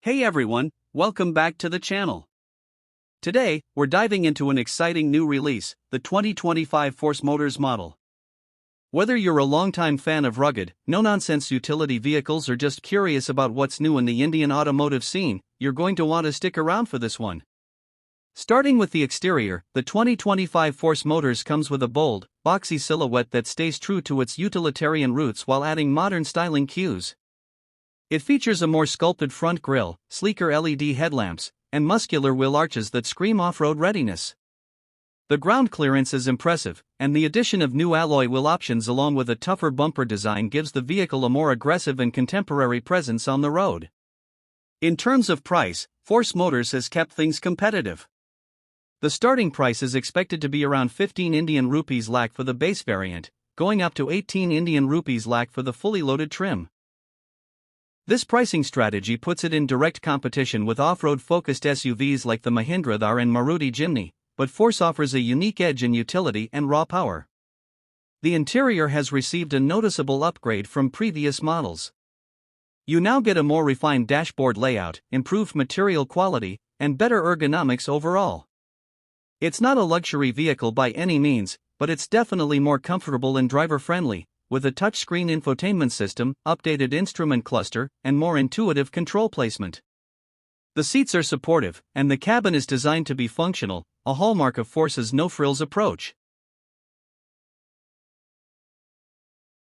Hey everyone, welcome back to the channel. Today, we're diving into an exciting new release, the 2025 Force Motors model. Whether you're a longtime fan of rugged, no-nonsense utility vehicles or just curious about what's new in the Indian automotive scene, you're going to want to stick around for this one. Starting with the exterior, the 2025 Force Motors comes with a bold, boxy silhouette that stays true to its utilitarian roots while adding modern styling cues. It features a more sculpted front grille, sleeker LED headlamps, and muscular wheel arches that scream off-road readiness. The ground clearance is impressive, and the addition of new alloy wheel options along with a tougher bumper design gives the vehicle a more aggressive and contemporary presence on the road. In terms of price, Force Motors has kept things competitive. The starting price is expected to be around 15 Indian rupees lakh for the base variant, going up to 18 Indian rupees lakh for the fully loaded trim. This pricing strategy puts it in direct competition with off-road focused SUVs like the Mahindra Thar and Maruti Jimny, but Force offers a unique edge in utility and raw power. The interior has received a noticeable upgrade from previous models. You now get a more refined dashboard layout, improved material quality, and better ergonomics overall. It's not a luxury vehicle by any means, but it's definitely more comfortable and driver-friendly, with a touchscreen infotainment system, updated instrument cluster, and more intuitive control placement. The seats are supportive, and the cabin is designed to be functional, a hallmark of Force's no-frills approach.